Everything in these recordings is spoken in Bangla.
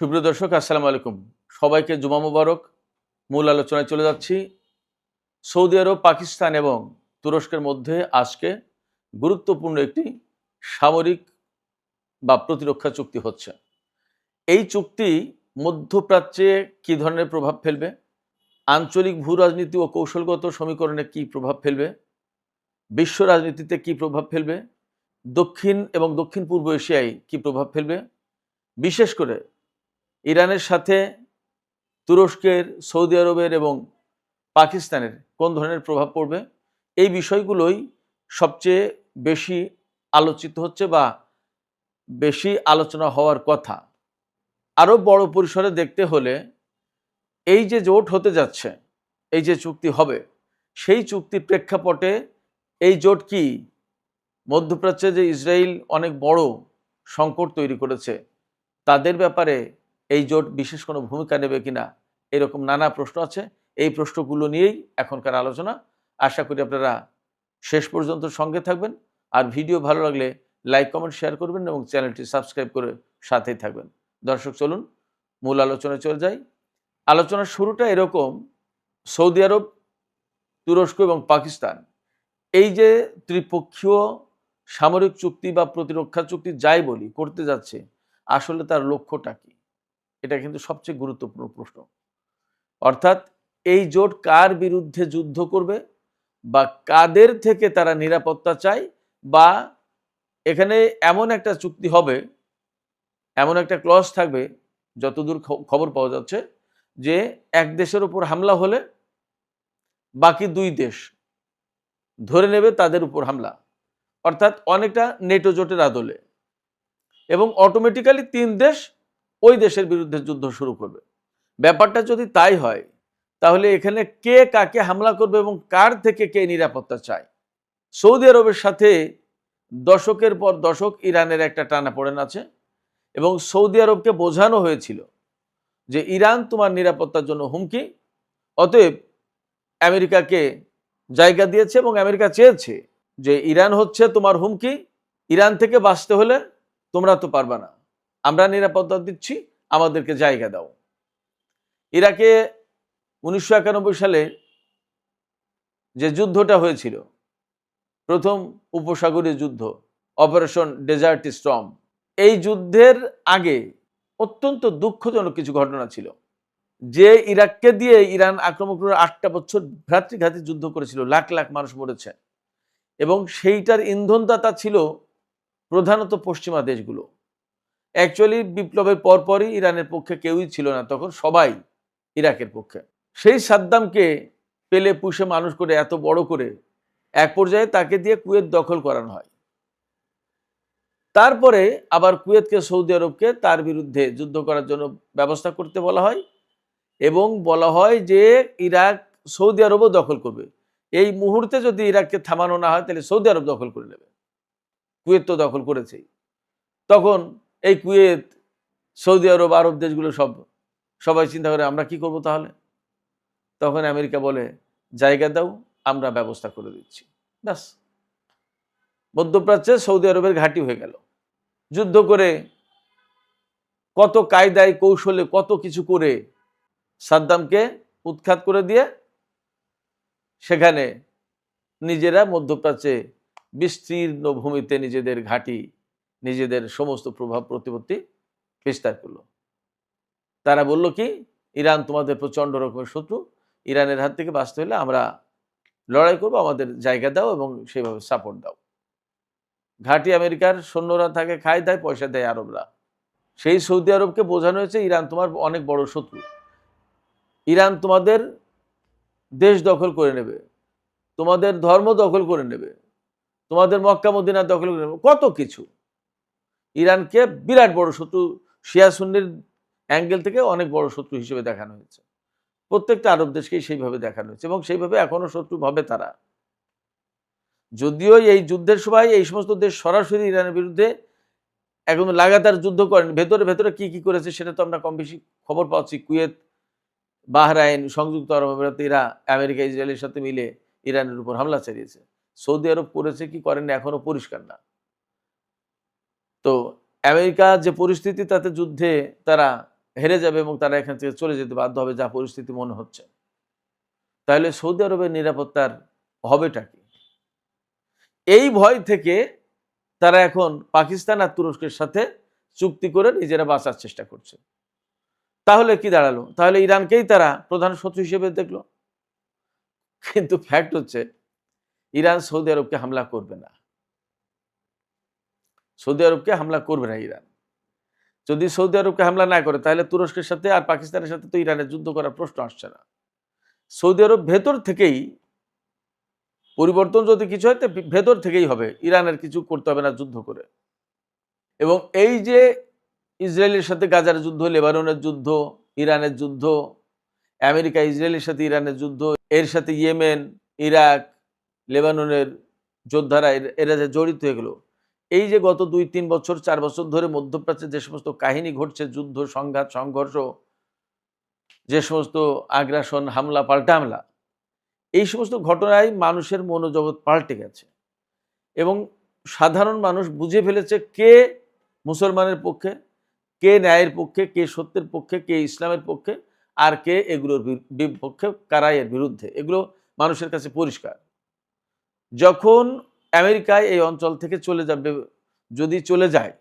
সুপ্রিয় দর্শক, আসসালামু আলাইকুম। সবাইকে জুমা মুবারক। মূল আলোচনায় চলে যাচ্ছি। সৌদি আরব, পাকিস্তান এবং তুরস্কের মধ্যে আজকে গুরুত্বপূর্ণ একটি সামরিক বা প্রতিরক্ষা চুক্তি হচ্ছে। এই চুক্তি মধ্যপ্রাচ্যে কী ধরনের প্রভাব ফেলবে, আঞ্চলিক ভূ রাজনীতি ও কৌশলগত সমীকরণে কী প্রভাব ফেলবে, বিশ্ব রাজনীতিতে কী প্রভাব ফেলবে, দক্ষিণ এবং দক্ষিণ পূর্ব এশিয়ায় কী প্রভাব ফেলবে, বিশেষ করে ইরানের সাথে তুরস্কের, সৌদি আরবের এবং পাকিস্তানের কোন ধরনের প্রভাব পড়বে, এই বিষয়গুলোই সবচেয়ে বেশি আলোচিত হচ্ছে বা বেশি আলোচনা হওয়ার কথা। আরও বড় পরিসরে দেখতে হলে এই যে জোট হতে যাচ্ছে, এই যে চুক্তি হবে, সেই চুক্তির প্রেক্ষাপটে এই জোট কি মধ্যপ্রাচ্যে যে ইসরায়েল অনেক বড় সংকট তৈরি করেছে তাদের ব্যাপারে এই জোট বিশেষ কোনো ভূমিকা নেবে কিনা, এরকম নানা প্রশ্ন আছে। এই প্রশ্নগুলো নিয়েই এখনকার আলোচনা। আশা করি আপনারা শেষ পর্যন্ত সঙ্গে থাকবেন, আর ভিডিও ভালো লাগলে লাইক, কমেন্ট, শেয়ার করবেন এবং চ্যানেলটি সাবস্ক্রাইব করে সাথেই থাকবেন। দর্শক, চলুন মূল আলোচনায় চলে যাই। আলোচনার শুরুটা এরকম: সৌদি আরব, তুরস্ক এবং পাকিস্তান এই যে ত্রিপক্ষীয় সামরিক চুক্তি বা প্রতিরক্ষা চুক্তি যাই বলি করতে যাচ্ছে, আসলে তার লক্ষ্যটা কি? এটা কিন্তু সবচেয়ে গুরুত্বপূর্ণ প্রশ্ন। অর্থাৎ এই জোট কার বিরুদ্ধে যুদ্ধ করবে বা কাদের থেকে তারা নিরাপত্তা চায়, বা এখানে এমন একটা চুক্তি হবে, এমন একটা ক্লজ থাকবে, যতদূর খবর পাওয়া যাচ্ছে, যে এক দেশের উপর হামলা হলে বাকি দুই দেশ ধরে নেবে তাদের উপর হামলা, অর্থাৎ অনেকটা নেটো জোটের আদলে, এবং অটোমেটিক্যালি তিন দেশ ওই দেশের বিরুদ্ধে যুদ্ধ শুরু করবে। ব্যাপারটা যদি তাই হয়, তাহলে এখানে কে কাকে হামলা করবে এবং কার থেকে কে নিরাপত্তা চায়? সৌদি আরবের সাথে দশকের পর দশক ইরানের একটা টানাপোড়েন আছে, এবং সৌদি আরবকে বোঝানো হয়েছিল যে ইরান তোমার নিরাপত্তার জন্য হুমকি, অতএব আমেরিকাকে জায়গা দিয়েছে এবং আমেরিকা চেয়েছে যে ইরান হচ্ছে তোমার হুমকি, ইরান থেকে বাঁচতে হলে তোমরা তো পারবা না, আমরা নিরাপত্তা দিচ্ছি, আমাদেরকে জায়গা দাও। ইরাকে 1991 সালে যে যুদ্ধটা হয়েছিল, প্রথম উপসাগরীয় যুদ্ধ, অপারেশন ডেজার্ট স্টর্ম, এই যুদ্ধের আগে অত্যন্ত দুঃখজনক কিছু ঘটনা ছিল। যে ইরাককে দিয়ে ইরান আক্রমণ করে 8টা বছর ভ্রাতৃঘাতী যুদ্ধ করেছিল, লাখ লাখ মানুষ মরেছে, এবং সেইটার ইন্ধনদাতা ছিল প্রধানত পশ্চিমা দেশগুলো। অ্যাকচুয়ালি বিপ্লবের পরপরই ইরানের পক্ষে কেউই ছিল না, তখন সবাই ইরাকের পক্ষে। সেই সাদ্দামকে পেলে পুষে মানুষ করে এত বড় করে এক পর্যায়ে তাকে দিয়ে কুয়েত দখল করানো হয়। তারপরে আবার কুয়েতকে, সৌদি আরবকে তার বিরুদ্ধে যুদ্ধ করার জন্য ব্যবস্থা করতে বলা হয়, এবং বলা হয় যে ইরাক সৌদি আরবও দখল করবে। এই মুহূর্তে যদি ইরাককে থামানো না হয়, তাহলে সৌদি আরব দখল করে নেবে। কুয়েত তো দখল করেছেই। তখন এই কুয়েত, সৌদি আরব, আরব দেশগুলো সবাই চিন্তা করে আমরা কি করব তাহলে? তখন আমেরিকা বলে জায়গা দাও, আমরা ব্যবস্থা করে দিচ্ছি। ব্যাস, মধ্যপ্রাচ্যে সৌদি আরবের ঘাঁটি হয়ে গেল। যুদ্ধ করে, কত কায়দায় কৌশলে, কত কিছু করে সাদ্দামকে উৎখাত করে দিয়ে সেখানে নিজেরা মধ্যপ্রাচ্যে বিস্তীর্ণ ভূমিতে নিজেদের ঘাঁটি, নিজেদের সমস্ত প্রভাব প্রতিপত্তি বিস্তার করলো। তারা বলল কি, ইরান তোমাদের প্রচণ্ড রকমের শত্রু, ইরানের হাত থেকে বাঁচতে হলে আমরা লড়াই করবো, আমাদের জায়গা দাও এবং সেইভাবে সাপোর্ট দাও। ঘাঁটি আমেরিকার সৈন্যরা থাকে, খায় দেয়, পয়সা দেয় আরবরা। সেই সৌদি আরবকে বোঝানো হয়েছে ইরান তোমার অনেক বড় শত্রু, ইরান তোমাদের দেশ দখল করে নেবে, তোমাদের ধর্ম দখল করে নেবে, তোমাদের মক্কা মদিনা দখল করে নেবে, কত কিছু। ইরানকে বিরাট বড় শত্রু, শিয়া সুন্নির অ্যাঙ্গেল থেকে অনেক বড় শত্রু হিসেবে দেখানো হয়েছে। প্রত্যেকটা আরব দেশকেই সেইভাবে দেখানো হয়েছে, এবং সেইভাবে এখনো শত্রু ভাবে তারা। যদিও এই যুদ্ধের সময় এই সমস্ত দেশ সরাসরি ইরানের বিরুদ্ধে এখন লাগাতার যুদ্ধ করেন, ভেতরে ভেতরে কি কি করেছে সেটা তো আমরা কম বেশি খবর পাচ্ছি। কুয়েত, বাহরাইন, সংযুক্ত আরব আমিরাত, এরা আমেরিকা ইসরায়েলের সাথে মিলে ইরানের উপর হামলা চালিয়েছে। সৌদি আরব করেছে কি করেনি এখনো পরিষ্কার না। তো আমেরিকা যে পরিস্থিতি, তাতে যুদ্ধে তারা হেরে যাবে এবং তারা এখান থেকে চলে যেতে বাধ্য হবে, যা পরিস্থিতি মনে হচ্ছে, তাহলে সৌদি আরবের নিরাপত্তার হবেটা কি? এই ভয় থেকে তারা এখন পাকিস্তান আর তুরস্কের সাথে চুক্তি করে নিজেরা বাঁচার চেষ্টা করছে। তাহলে কি দাঁড়ালো? তাহলে ইরানকেই তারা প্রধান শত্রু হিসেবে দেখলো। কিন্তু ফ্যাক্ট হচ্ছে ইরান সৌদি আরবকে হামলা করবে না। সৌদি আরবকে হামলা করবে না ইরান। যদি সৌদি আরবকে হামলা না করে তাহলে তুরস্কের সাথে আর পাকিস্তানের সাথে তো ইরানের যুদ্ধ করার প্রশ্ন আসছে না। সৌদি আরব ভেতর থেকেই পরিবর্তন, যদি কিছু হয় তো ভেতর থেকেই হবে, ইরানের কিছু করতে হবে না যুদ্ধ করে। এবং এই যে ইসরায়েলের সাথে গাজার যুদ্ধ, লেবাননের যুদ্ধ, ইরানের যুদ্ধ, আমেরিকা ইসরায়েলের সাথে ইরানের যুদ্ধ, এর সাথে ইয়েমেন, ইরাক, লেবাননের যোদ্ধারা এরা যে জড়িত হয়ে গেল, এই যে গত 2-3 বছর 4 বছর ধরে মধ্যপ্রাচ্যে যে সমস্ত কাহিনী ঘটছে, যুদ্ধ, সংঘাত, সংঘর্ষ, যে সমস্ত আগ্রাসন, হামলা, পাল্টা হামলা, এই সমস্ত ঘটনায় মানুষের মনোজগৎ পাল্টে গেছে এবং সাধারণ মানুষ বুঝে ফেলেছে কে মুসলমানের পক্ষে, কে ন্যায়ের পক্ষে, কে সত্যের পক্ষে, কে ইসলামের পক্ষে, আর কে এগুলোর বিপক্ষে, কারা এর বিরুদ্ধে। এগুলো মানুষের কাছে পরিষ্কার। যখন আমেরিকায় এই অঞ্চল থেকে চলে যাবে, যদি চলে যায়,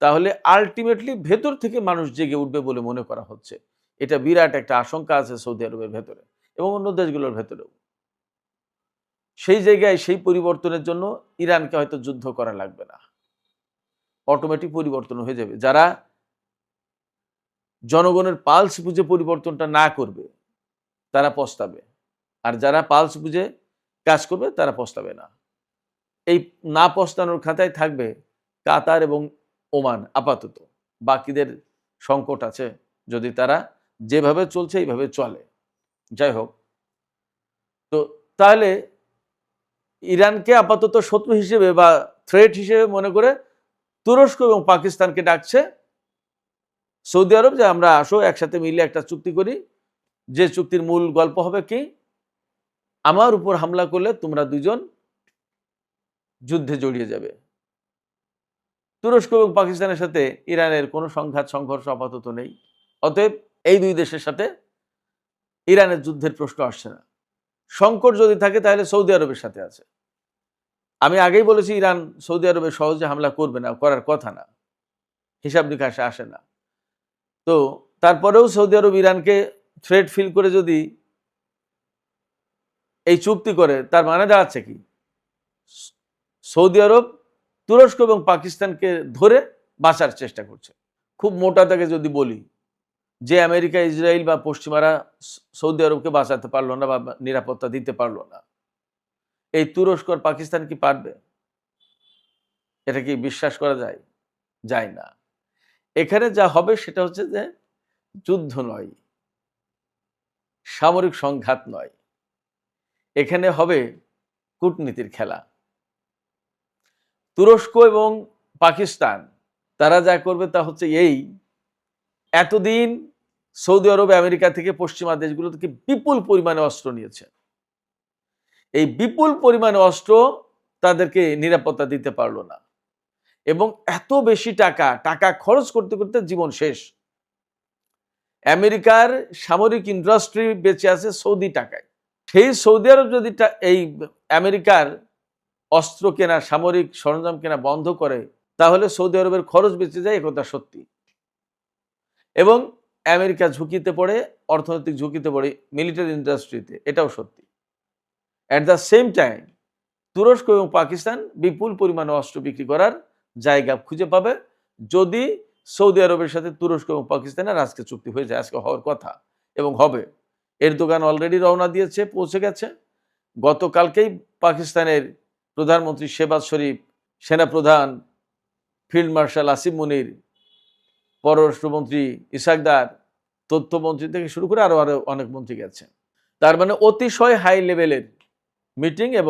তাহলে আলটিমেটলি ভেতর থেকে মানুষ জেগে উঠবে বলে মনে করা হচ্ছে। এটা বিরাট একটা আশঙ্কা আছে সৌদি আরবের ভেতরে এবং অন্য দেশগুলোর ভেতরেও। সেই জায়গায় সেই পরিবর্তনের জন্য ইরানকে হয়তো যুদ্ধ করা লাগবে না, অটোমেটিক পরিবর্তন হয়ে যাবে। যারা জনগণের পালস বুঝে পরিবর্তনটা না করবে তারা পস্তাবে, আর যারা পালস বুঝে কাজ করবে তারা পস্তাবে না। এই না পস্তানোর খাতায় থাকবে কাতার এবং ওমান আপাতত। বাকিদের সংকট আছে যদি তারা যেভাবে চলছে এইভাবে চলে। যাই হোক, তো তাহলে ইরানকে আপাতত শত্রু হিসেবে বা থ্রেট হিসেবে মনে করে তুরস্ক এবং পাকিস্তানকে ডাকছে সৌদি আরব যে আমরা আসো একসাথে মিলে একটা চুক্তি করি, যে চুক্তির মূল গল্প হবে কি, আমার উপর হামলা করলে তোমরা দুজন যুদ্ধে জড়িয়ে যাবে। তুরস্ক এবং পাকিস্তানের সাথে ইরানের কোনো সংঘাত সংঘর্ষ আপাতত নেই, অতএব এই দুই দেশের সাথে ইরানের যুদ্ধের প্রশ্ন আসছে না। সংকট যদি থাকে তাহলে সৌদি আরবের সাথে আছে। আমি আগেই বলেছি ইরান সৌদি আরবে সহজে হামলা করবে না, করার কথা না, হিসাব নিকাশে আসে না। তো তারপরেও সৌদি আরব ইরানকে থ্রেট ফিল করে যদি এই চুক্তি করে, তার মানে দাঁড়াচ্ছে কি, সৌদি আরব তুরস্ক এবং পাকিস্তানকে ধরে বাঁচার চেষ্টা করছে। খুব মোটা দাগে যদি বলি, যে আমেরিকা, ইসরায়েল বা পশ্চিমারা সৌদি আরবকে বাঁচাতে পারলো না বা নিরাপত্তা দিতে পারলো না, এই তুরস্ক আর পাকিস্তান কি পারবে? এটা কি বিশ্বাস করা যায়? যায় না। এখানে যা হবে সেটা হচ্ছে যে যুদ্ধ নয়, সামরিক সংঘাত নয়, এখানে হবে কূটনীতির খেলা। তুরস্ক এবং পাকিস্তান তারা যা করবে তা হচ্ছে এই, এতদিন সৌদি আরব আমেরিকা থেকে পশ্চিমা দেশগুলো থেকে বিপুল পরিমাণে অস্ত্র নিয়েছে। এই বিপুল পরিমাণে অস্ত্র তাদেরকে নিরাপত্তা দিতে পারলো না এবং এত বেশি টাকা খরচ করতে করতে জীবন শেষ। আমেরিকার সামরিক ইন্ডাস্ট্রি বেঁচে আছে সৌদি টাকায়। সেই সৌদি আরব যদি এই আমেরিকার অস্ত্র কেনা, সামরিক সরঞ্জাম কেনা বন্ধ করে, তাহলে সৌদি আরবের খরচ বেঁচে যায়, একথা সত্যি। এবং আমেরিকা ঝুঁকিতে পড়ে, অর্থনৈতিক ঝুঁকিতে পড়ে মিলিটারি ইন্ডাস্ট্রিতে, এটাও সত্যি। অ্যাট দ্য সেম টাইম তুরস্ক এবং পাকিস্তান বিপুল পরিমাণে অস্ত্র বিক্রি করার জায়গা খুঁজে পাবে যদি সৌদি আরবের সাথে তুরস্ক এবং পাকিস্তানের আজকে চুক্তি হয়ে যায়। আজকে হওয়ার কথা এবং হবে। এরদোগান অলরেডি রওনা দিয়েছে, পৌঁছে গেছে। গতকালকেই পাকিস্তানের প্রধানমন্ত্রী শেহবাজ শরীফ, সেনাপ্রধান ফিল্ড মার্শাল আসিম মুনির, পররাষ্ট্রমন্ত্রী ইসাকদার, তথ্যমন্ত্রী থেকে শুরু করে আরো অনেক মন্ত্রী গেছে। তার মানে অতিশয় হাই লেভেলের মিটিং এবং